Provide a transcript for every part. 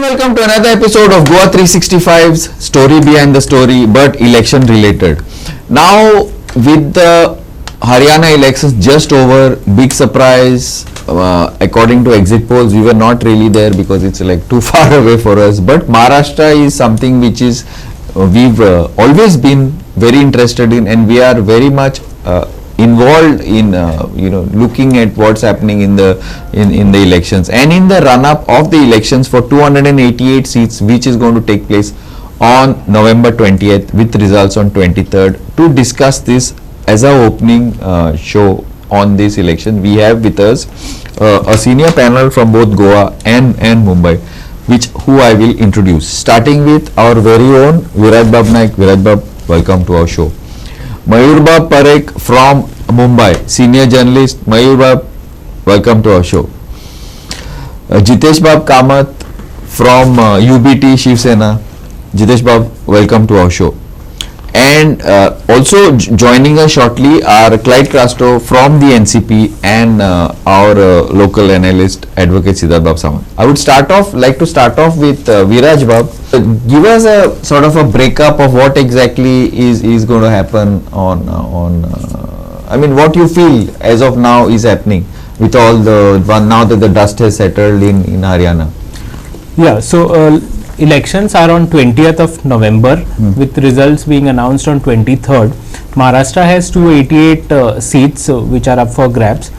welcome to another episode of Goa 365's Story Behind the Story, but election related. Now, with the Haryana elections just over, big surprise. According to exit polls, we were not really there because it's like too far away for us. But Maharashtra is something which is we've always been very interested in, and we are very much involved in looking at what's happening in the elections and in the run up of the elections for 288 seats, which is going to take place on November 20th with results on 23rd. To discuss this as our opening show on this election, we have with us a senior panel from both Goa and Mumbai, who I will introduce, starting with our very own Viraj Bab Naik. Viraj Bab, welcome to our show. Mayur Bab Parekh from Mumbai, senior journalist. Mayur Bab, welcome to our show. Jitesh Bab Kamath from UBT Shiv Sena. Jitesh Bab, welcome to our show. And also joining us shortly are Clyde Crasto from the NCP and our local analyst, Advocate Siddharth Bab Samant. I would like to start off with Viraj Bab. Give us a sort of a breakup of what exactly is going to happen what you feel as of now is happening with all now that the dust has settled in Haryana. Yeah, so elections are on 20th of November with results being announced on 23rd. Maharashtra has 288 seats which are up for grabs.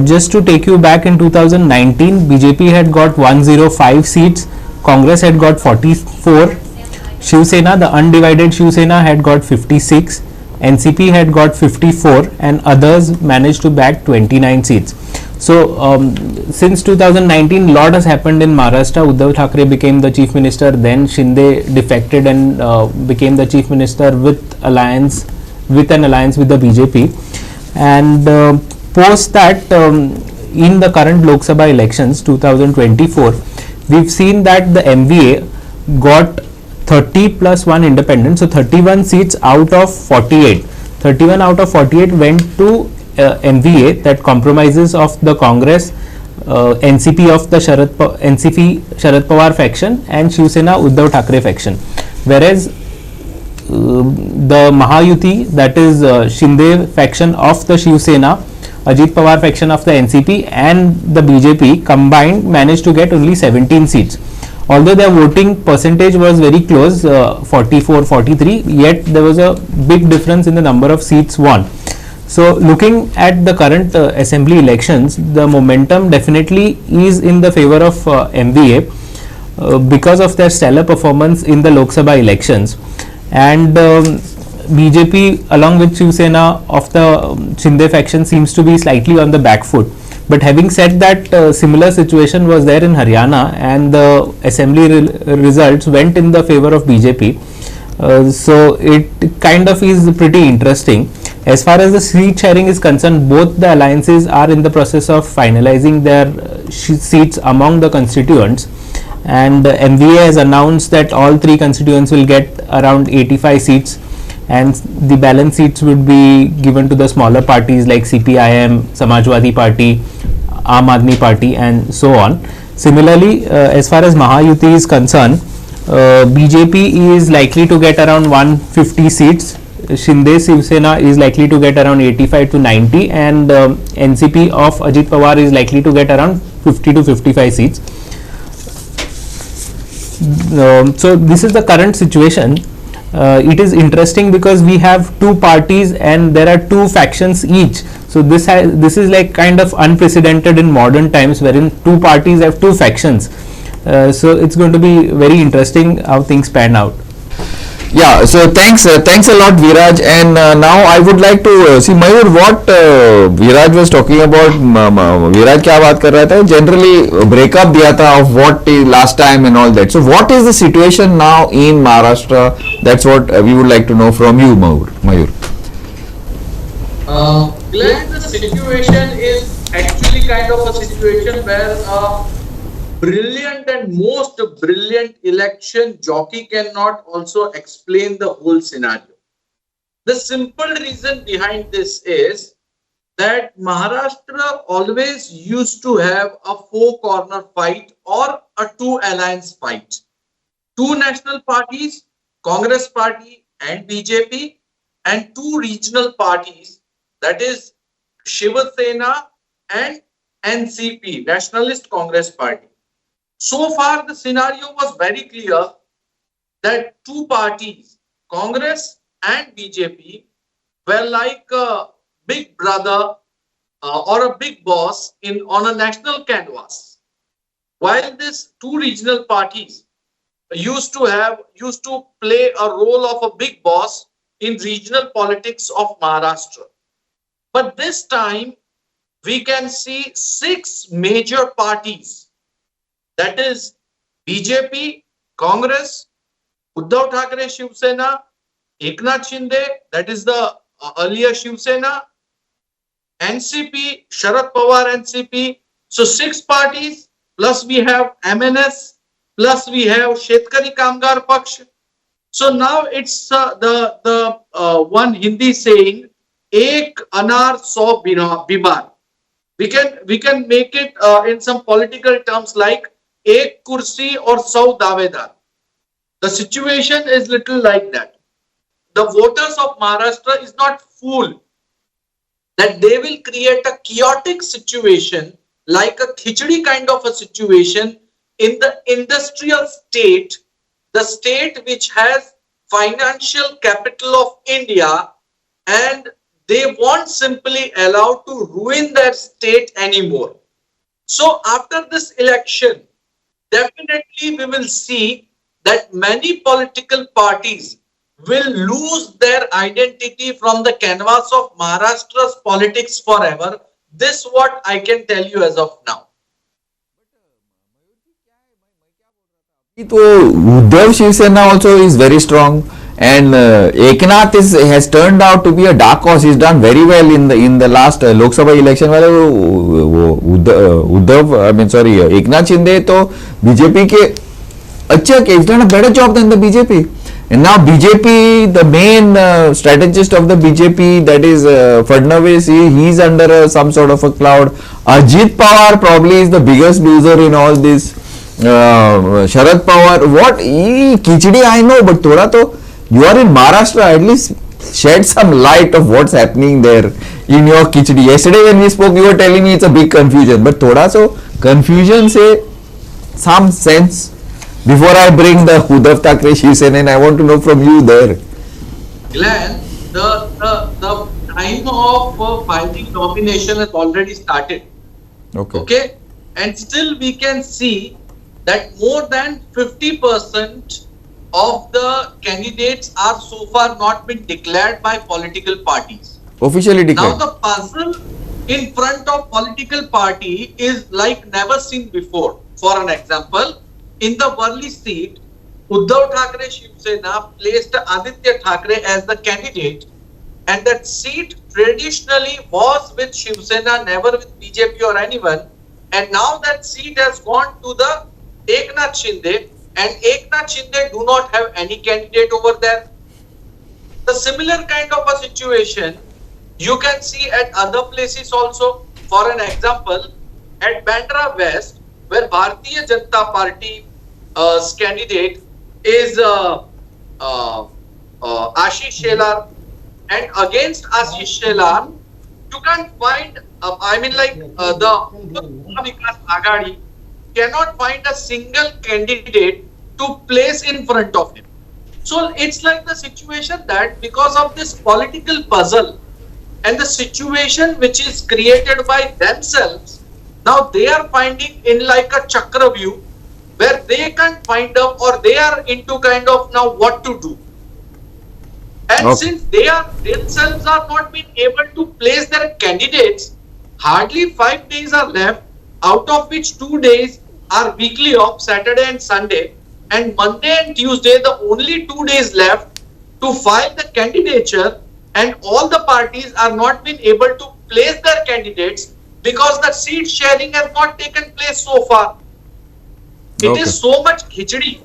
Just to take you back, in 2019, BJP had got 105 seats, Congress had got 44, Shiv Sena, the undivided Shiv Sena, had got 56, NCP had got 54, and others managed to bag 29 seats. So since 2019, lot has happened in Maharashtra. Uddhav Thackeray became the chief minister, then Shinde defected and became the chief minister with an alliance with the BJP, and post that in the current Lok Sabha elections 2024, we've seen that the MVA got 30 plus 1 independent, so 31 seats out of 48. 31 out of 48 went to MVA, that compromises of the Congress, NCP of the NCP Sharad Pawar faction, and Shiv Sena Uddhav Thackeray faction. Whereas the Mahayuti, that is Shinde faction of the Shiv Sena, Ajit Pawar faction of the NCP, and the BJP combined managed to get only 17 seats. Although their voting percentage was very close, 44-43, yet there was a big difference in the number of seats won. So looking at the current assembly elections, the momentum definitely is in the favor of MVA because of their stellar performance in the Lok Sabha elections, and BJP along with Shiv Sena of the Shinde faction seems to be slightly on the back foot. But having said that, similar situation was there in Haryana, and the assembly results went in the favor of BJP. So it kind of is pretty interesting. As far as the seat sharing is concerned, both the alliances are in the process of finalizing their seats among the constituents, and MVA has announced that all three constituents will get around 85 seats, and the balance seats would be given to the smaller parties like CPIM, Samajwadi Party, Aam Aadmi Party, and so on. Similarly, as far as Mahayuti is concerned, BJP is likely to get around 150 seats, Shinde Shiv Sena is likely to get around 85 to 90, and NCP of Ajit Pawar is likely to get around 50 to 55 seats. So this is the current situation. It is interesting because we have two parties and there are two factions each. So this is like kind of unprecedented in modern times, wherein two parties have two factions. So it's going to be very interesting how things pan out. Yeah, so thanks a lot, Viraj. And now I would like to see Mayur, what Viraj was talking about. Viraj क्या बात कर रहा था? Generally breakup दिया था of what last time and all that. So what is the situation now in Maharashtra? That's what we would like to know from you, Mayur. Glenn, the situation is actually kind of a situation where brilliant and most brilliant election jockey cannot also explain the whole scenario. The simple reason behind this is that Maharashtra always used to have a four-corner fight or a two alliance fight. Two national parties, Congress Party and BJP, and two regional parties, that is Shiva Sena and NCP, Nationalist Congress Party. So far, the scenario was very clear that two parties, Congress and BJP, were like a big brother or a big boss in on a national canvas. While these two regional parties used to play a role of a big boss in regional politics of Maharashtra. But this time we can see six major parties, that is BJP, Congress, Uddhav Thackeray Shiv Sena, Eknath Shinde, that is the earlier Shiv Sena, NCP, Sharad Pawar NCP. So six parties, plus we have MNS, plus we have Shetkari Kamgar Paksh. So now it's the one Hindi saying, Ek anar so bibar. We can make it in some political terms like Ek kursi or sau davedar. The situation is little like that. The voters of Maharashtra is not fooled that they will create a chaotic situation like a khichdi kind of a situation in the industrial state, the state which has financial capital of India, and they won't simply allow to ruin their state anymore. So after this election, definitely we will see that many political parties will lose their identity from the canvas of Maharashtra's politics forever. This what I can tell you as of now. तो Uddhav Shivsena also is very strong, and Eknath has turned out to be a dark horse. He's done very well in the last Lok Sabha election. वाले Uddhav, I mean sorry, Eknath Shinde तो BJP के अच्छा he's done a better job than the BJP. And now BJP, the main strategist of the BJP, that is Fadnavis, he's under some sort of a cloud. Ajit Pawar probably is the biggest loser in all this. Sharad Pawar, what khichdi I know, but thoda to you are in Maharashtra, at least shed some light of what's happening there in your khichdi. Yesterday when we spoke, you were telling me it's a big confusion, but thoda so confusion say some sense. Before I bring the Uddhav Thackeray Shiv Sena, and I want to know from you there. Glenn, the time of filing nomination has already started. Okay. And still we can see that more than 50% of the candidates are so far not been declared by political parties. Officially declared. Now the puzzle in front of political party is like never seen before. For an example, in the Worli seat, Uddhav Thackeray Shiv Sena placed Aditya Thackeray as the candidate, and that seat traditionally was with Shiv Sena, never with BJP or anyone. And now that seat has gone to the Eknath Shinde, and Eknath Shinde do not have any candidate over there. The similar kind of a situation you can see at other places also. For an example, at Bandra West, where Bharatiya Janata Party candidate is Ashish Shelar, and against Ashish Shelar, you can't find, the Vikas Aghadi cannot find a single candidate to place in front of him. So it's like the situation that because of this political puzzle and the situation which is created by themselves, now they are finding in like a chakra view where they can't find out, or they are into kind of now what to do. And since they are themselves are not being able to place their candidates, hardly 5 days are left, out of which 2 days are weekly off, Saturday and Sunday, and Monday and Tuesday, the only 2 days left to file the candidature, and all the parties are not been able to place their candidates because the seat sharing has not taken place so far. It is so much khichdi.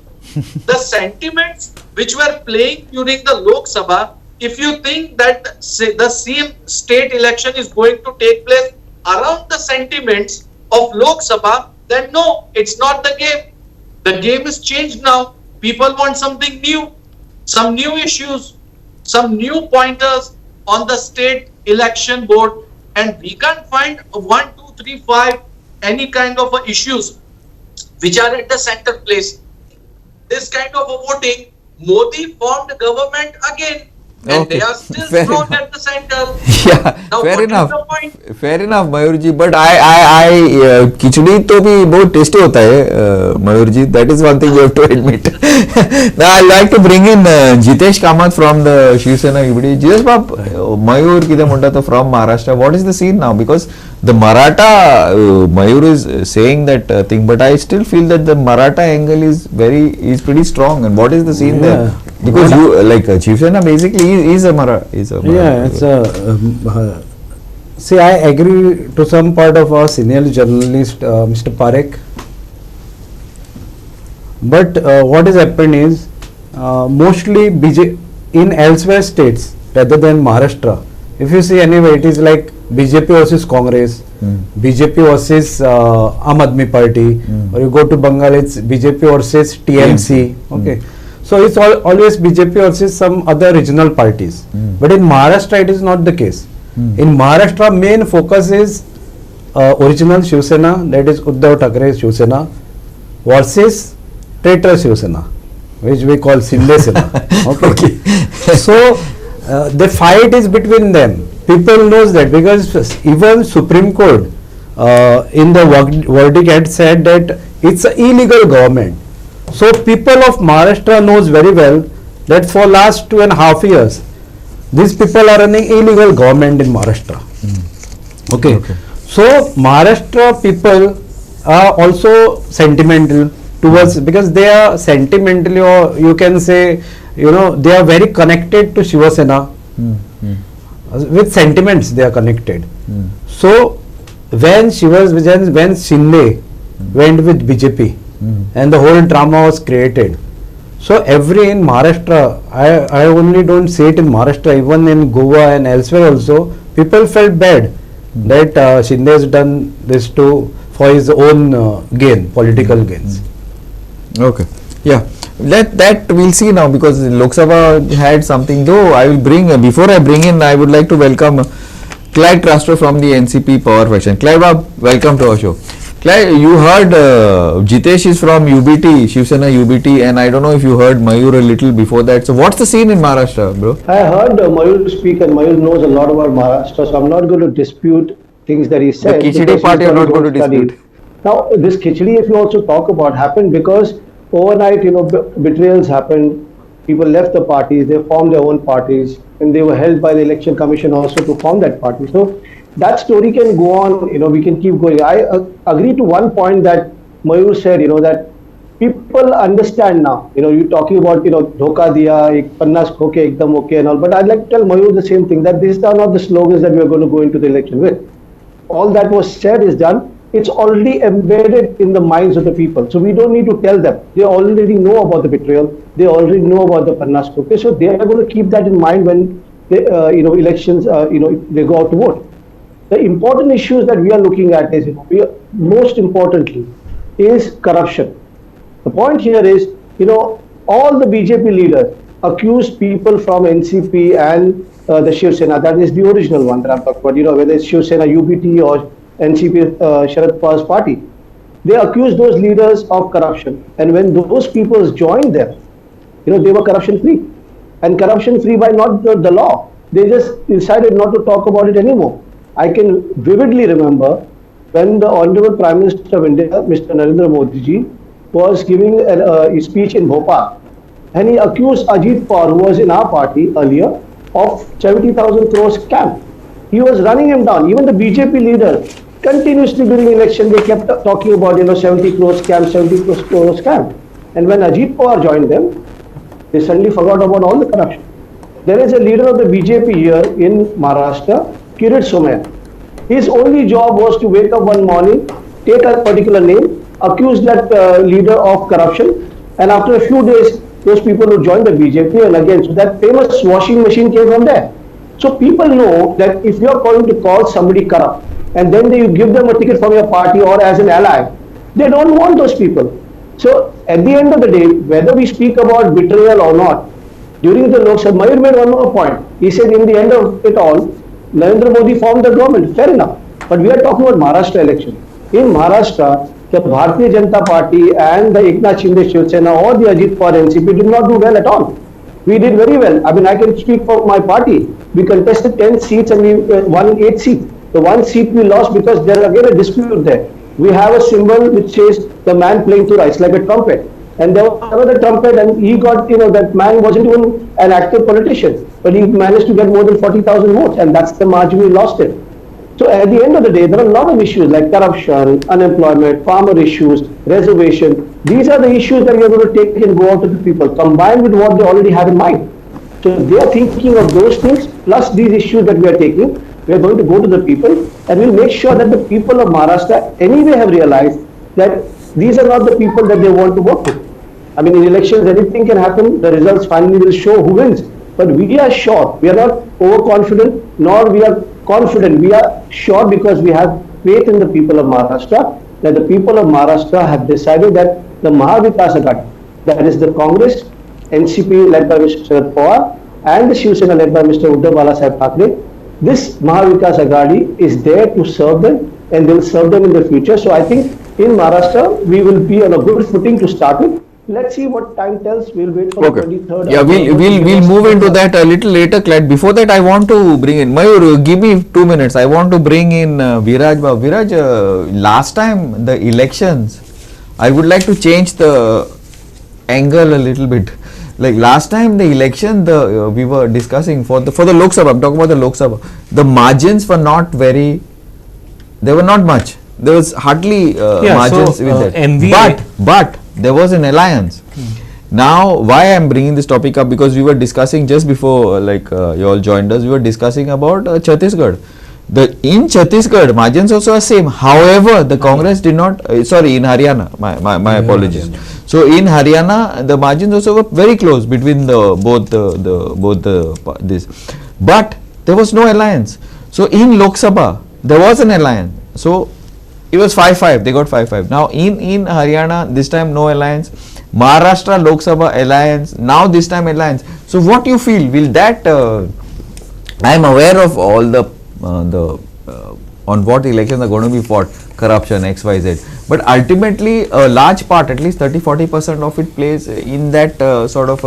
The sentiments which were playing during the Lok Sabha if you think that the same state election is going to take place around the sentiments of Lok Sabha, then no, it's not the game. The game is changed now. People want something new, some new issues, some new pointers on the state election board, and we can't find 1, 2, 3, 5 any kind of issues which are at the center place. This kind of a voting, Modi formed government again, and Okay, they are still fair strong enough. at the center. Yeah, Now, fair what is enough. the point? Fair enough, Mayur ji. But I खिचड़ी तो भी बहुत tasty होता है, मयूर जी. That is one thing you have to admit. Now I like to bring in Jitesh Kamath from the Shiv Sena UBT. Jitesh बाप, मयूर किधर मुंडा तो from Maharashtra. What is the scene now? Because the Maratha Mayur is saying that thing, but I still feel that the Maratha angle is pretty strong. And what is the scene there? Because you like Shiv Sena basically is a Maratha. Yeah, it's see, I agree to some part of our senior journalist, Mr. Parekh. But what has happened is mostly in elsewhere states rather than Maharashtra. If you see anyway, it is like BJP versus Congress, BJP versus Aam Aadmi Party, or you go to Bengal, it's BJP versus TMC. Okay. So it's always BJP versus some other regional parties. But in Maharashtra, it is not the case. In Maharashtra, main focus is original Shiv Sena, that is Uddhav Thackeray Shiv Sena, versus traitor Shiv Sena, which we call Shinde Sena. Okay. So the fight is between them. People knows that because even Supreme Court in the verdict had said that it's an illegal government. So people of Maharashtra knows very well that for last 2.5 years, these people are running illegal government in Maharashtra. Okay. So Maharashtra people are also sentimental towards, because they are sentimentally, or you can say, they are very connected to Shiva Sena. With sentiments they are connected. So when Shinde went with BJP and the whole drama was created, so every in Maharashtra, I only don't see it in Maharashtra, even in Goa and elsewhere also, people felt bad that Shinde has done this for his own gain, political gains. Okay. Yeah. That we'll see now, because Lok Sabha had something. Though I will before I bring in, I would like to welcome Clyde Trustor from the NCP Power Faction. Clyde, welcome to our show. Clyde, you heard Jitesh is from UBT, Shiv Sena UBT, and I don't know if you heard Mayur a little before that. So what's the scene in Maharashtra, bro? I heard Mayur speak, and Mayur knows a lot about Maharashtra, so I'm not going to dispute things that he said. The Khichdi part you're not going to dispute. Now, this Khichdi, if you also talk about, happened because overnight, betrayals happened. People left the parties, they formed their own parties, and they were held by the election commission also to form that party. So that story can go on, we can keep going. I agree to one point that Mayur said, that people understand now, you're talking about, dhoka diya, 50 khoke, ekdam okay and all, but I'd like to tell Mayur the same thing, that these are not the slogans that we are going to go into the election with. All that was said is done. It's already embedded in the minds of the people. So we don't need to tell them. They already know about the betrayal. They already know about the 50 khoke. So they are going to keep that in mind when they, elections, they go out to vote. The important issues that we are looking at is, most importantly, is corruption. The point here is, all the BJP leaders accused people from NCP and the Shiv Sena, that is the original one that I'm talking about, whether it's Shiv Sena UBT or NCP Sharad Pawar's party. They accused those leaders of corruption. And when those people joined them, they were corruption free. And corruption free by not the law. They just decided not to talk about it anymore. I can vividly remember when the Honorable Prime Minister of India, Mr. Narendra Modi ji, was giving a speech in Bhopal, and he accused Ajit Pawar, who was in our party earlier, of 70,000 crores scam. He was running him down. Even the BJP leader, continuously during the election, they kept talking about 70 crores scam, 70 crores scam. And when Ajit Pawar joined them, they suddenly forgot about all the corruption. There is a leader of the BJP here in Maharashtra, Kirit Somaiya. His only job was to wake up one morning, take a particular name, accuse that leader of corruption, and after a few days, those people who joined the BJP, and again, so that famous washing machine came from there. So people know that if you are going to call somebody corrupt, and then you give them a ticket from your party or as an ally, they don't want those people. So at the end of the day, whether we speak about betrayal or not, during the Lok Sabha, Mayur made one more point. He said in the end of it all, Narendra Modi formed the government. Fair enough. But we are talking about Maharashtra election. In Maharashtra, the Bharatiya Janata Party and the Eknath Shinde Shiv Sena or the Ajit Pawar NCP did not do well at all. We did very well. I mean, I can speak for my party. We contested 10 seats and we won 8 seats. The one seat we lost because there is again a dispute there. We have a symbol which says the man playing to rice like a trumpet. And there was another trumpet and he got, that man wasn't even an active politician. But he managed to get more than 40,000 votes and that's the margin we lost it. So at the end of the day, there are a lot of issues like corruption, unemployment, farmer issues, reservation. These are the issues that we are going to take and go out to the people, combined with what they already have in mind. So they are thinking of those things, plus these issues that we are taking. We are going to go to the people and we'll make sure that the people of Maharashtra anyway have realized that these are not the people that they want to work with. I mean, in elections, anything can happen. The results finally will show who wins. But we are sure. We are not overconfident, nor we are confident. We are sure because we have faith in the people of Maharashtra, that the people of Maharashtra have decided that the Mahavikas Aghadi, that is the Congress, NCP led by Mr. Sharad Pawar, and the Shiv Sena led by Mr. Uddhav Balasaheb Thackeray, this Mahavikas Aghadi is there to serve them and they will serve them in the future. So I think in Maharashtra, we will be on a good footing to start with. Let's see what time tells. We'll wait for Okay. the 23rd. Yeah, we'll move into that a little later, Clyde. Before that, I want to bring in Mayur. Give me 2 minutes. I want to bring in Viraj. Viraj, last time the elections, I would like to change the angle a little bit. Like last time the election, we were discussing for the Lok Sabha. I'm talking about the Lok Sabha. The margins were not very. They were not much. There was hardly margins with that. MVA But there was an alliance. Now, why I am bringing this topic up, because we were discussing just before, you all joined us, we were discussing about Chhattisgarh. In Chhattisgarh, margins also are same. However, the Congress did not. Sorry, in Haryana. My apologies. So in Haryana, the margins also were very close between both this. But there was no alliance. So in Lok Sabha, there was an alliance. So it was 5-5. They got 5-5. Now in Haryana, this time no alliance. Maharashtra Lok Sabha alliance. Now this time alliance. So what you feel? Will that? I am aware of all the on what elections are going to be fought, corruption, X, Y, Z. But ultimately, a large part, at least 30-40% of it plays in that sort of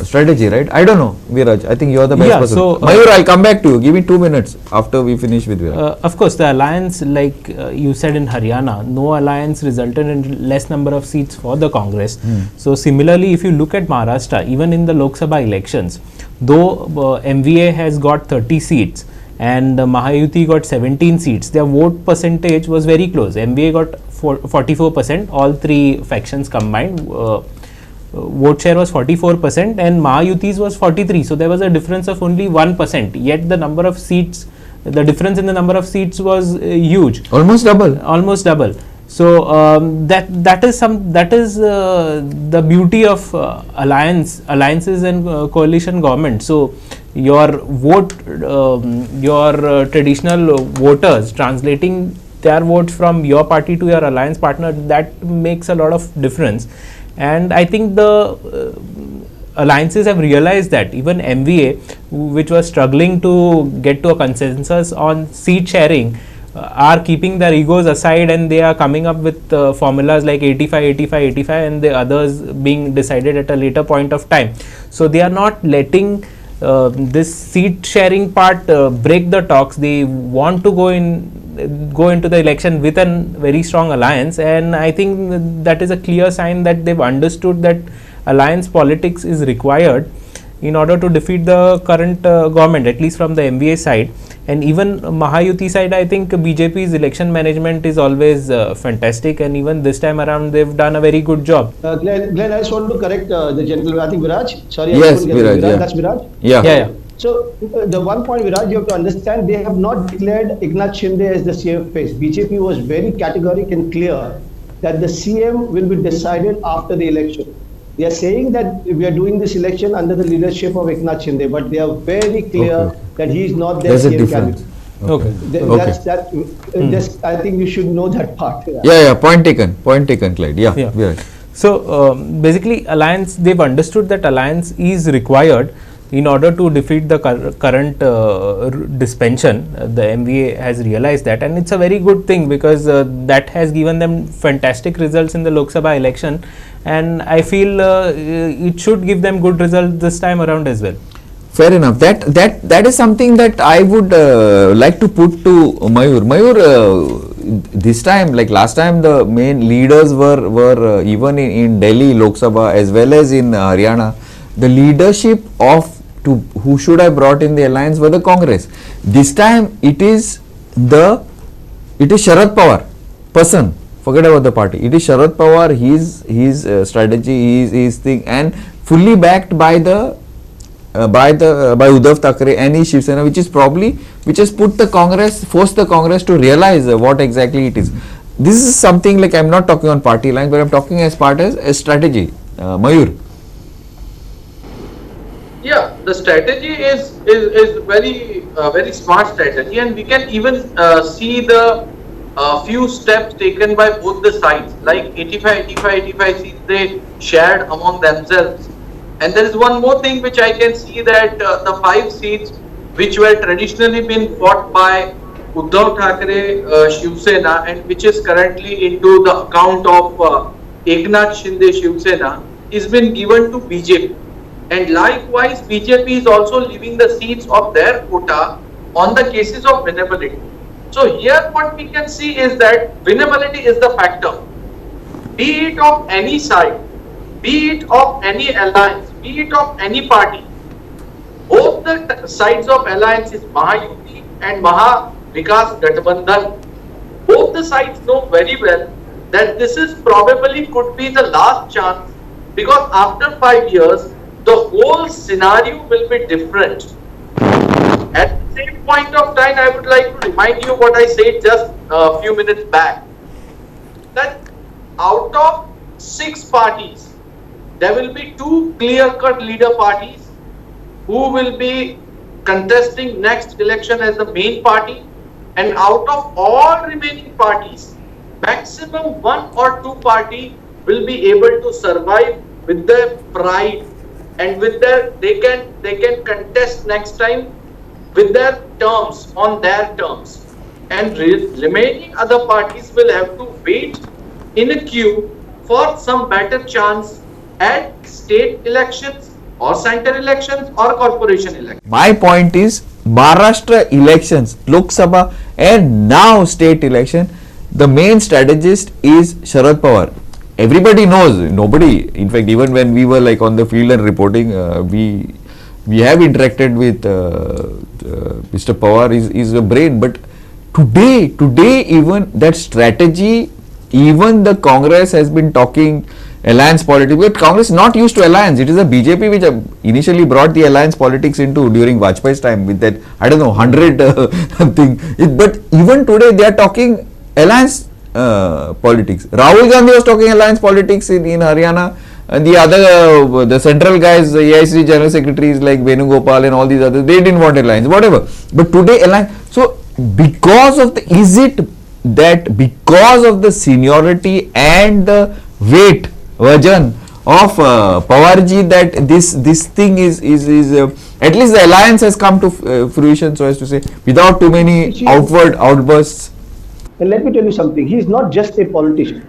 strategy, right? I don't know, Viraj. I think you are the best person. So, Mayur, I'll come back to you. Give me 2 minutes after we finish with Viraj. of course, the alliance, like you said in Haryana, no alliance resulted in less number of seats for the Congress. So similarly, if you look at Maharashtra, even in the Lok Sabha elections, though MVA has got 30 seats and Mahayuti got 17 seats, their vote percentage was very close. MVA got 44%, all three factions combined. Vote share was 44% and Mahayuti's was 43%. So there was a difference of only 1%. Yet the number of seats, the difference in the number of seats was huge. Almost double. Almost double. So that is the beauty of alliances and coalition government. So your vote, your traditional voters translating their votes from your party to your alliance partner, that makes a lot of difference. And I think the alliances have realized that. Even MVA, which was struggling to get to a consensus on seat sharing, are keeping their egos aside and they are coming up with formulas like 85, 85, 85 and the others being decided at a later point of time. So they are not letting this seat sharing part break the talks. They want to go into the election with a very strong alliance, and I think that is a clear sign that they've understood that alliance politics is required in order to defeat the current government, at least from the MVA side. And even Mahayuti side, I think BJP's election management is always fantastic, and even this time around they've done a very good job. Glenn, I just want to correct the gentleman. I think Viraj. Sorry, Yes, I couldn't get Viraj, yeah. That's Viraj. Yeah. So the one point, Viraj, you have to understand, they have not declared Eknath Shinde as the CM face. BJP was very categoric and clear that the CM will be decided after the election. They are saying that we are doing this election under the leadership of Eknath Shinde, but they are very clear Okay. that he is not their There's a CM difference. candidate. Okay. That's that. Just I think you should know that part. Yeah, point taken, Clyde. Yeah, Yeah. yeah. So basically, alliance, they've understood that alliance is required in order to defeat the current dispension. The MVA has realized that, and it's a very good thing because that has given them fantastic results in the Lok Sabha election, and I feel it should give them good results this time around as well. Fair enough. That is something that I would like to put to Mayur. Mayur, this time, like last time, the main leaders were even in Delhi Lok Sabha as well as in Haryana. The leadership of who should have brought in the alliance were the Congress. This time it is Sharad Pawar person. Forget about the party. It is Sharad Pawar, his strategy, his thing, and fully backed by by Uddhav Thackeray and his Shiv Sena, which has forced the Congress to realize what exactly it is. This is something like, I'm not talking on party lines, but I'm talking as part as a strategy. Mayur. Yeah, the strategy is very smart strategy, and we can even see the few steps taken by both the sides, like 85 seats they shared among themselves. And there is one more thing which I can see, that the 5 seats which were traditionally been fought by Uddhav Thackeray Shiv Sena, and which is currently into the account of Eknath Shinde Shiv Sena, is been given to BJP. And likewise, BJP is also leaving the seats of their quota on the cases of winnability. So here what we can see is that winnability is the factor. Be it of any side, be it of any alliance, be it of any party. Both the sides of alliance is Maha-UP and Maha-Vikas Gathbandhan. Both the sides know very well that this is probably could be the last chance, because after 5 years, the whole scenario will be different. At the same point of time, I would like to remind you what I said just a few minutes back, that out of 6 parties, there will be 2 clear-cut leader parties who will be contesting next election as the main party, and out of all remaining parties, maximum 1 or 2 party will be able to survive with their pride, and with their they can contest next time with their terms, on their terms, and remaining other parties will have to wait in a queue for some better chance at state elections or center elections or corporation elections. My point is, Maharashtra elections, Lok Sabha and now state election, the main strategist is Sharad Pawar. Everybody knows, nobody, in fact, even when we were like on the field and reporting, we have interacted with Mr. Pawar, is a brain. But today even that strategy, even the Congress has been talking alliance politics, but Congress is not used to alliance. It is a BJP which initially brought the alliance politics into during Vajpayee's time with that, I don't know, 100 thing. But even today they are talking alliance politics. Rahul Gandhi was talking alliance politics in Haryana, and the other the central guys, the AIC general secretaries like Venugopal and all these others, they didn't want alliance, whatever. But today alliance. So because of the seniority and the weight version of Pawarji, that this thing is at least the alliance has come to fruition, so as to say, without too many outward outbursts. And let me tell you something, he is not just a politician.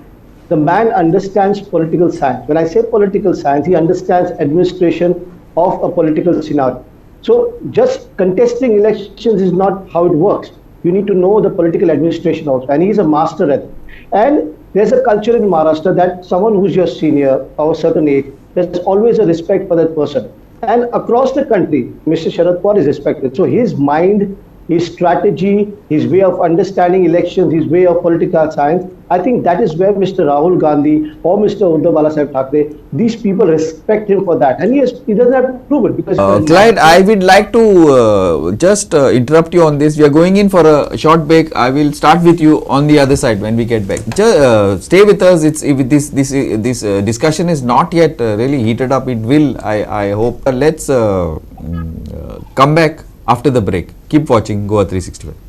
The man understands political science. When I say political science, he understands administration of a political scenario. So just contesting elections is not how it works. You need to know the political administration also, and he is a master at it. And there's a culture in Maharashtra that someone who's your senior of a certain age, there's always a respect for that person. And across the country, Mr. Sharad Pawar is respected. So his mind his strategy, his way of understanding elections, his way of political science. I think that is where Mr. Rahul Gandhi or Mr. Uddhav Balasaheb Thackeray, these people respect him for that. And he doesn't have to prove it because Clyde, I would like to just interrupt you on this. We are going in for a short break. I will start with you on the other side when we get back. Just, stay with us. It's if this discussion is not yet really heated up. It will. I hope. Let's come back after the break. Keep watching Goa 365.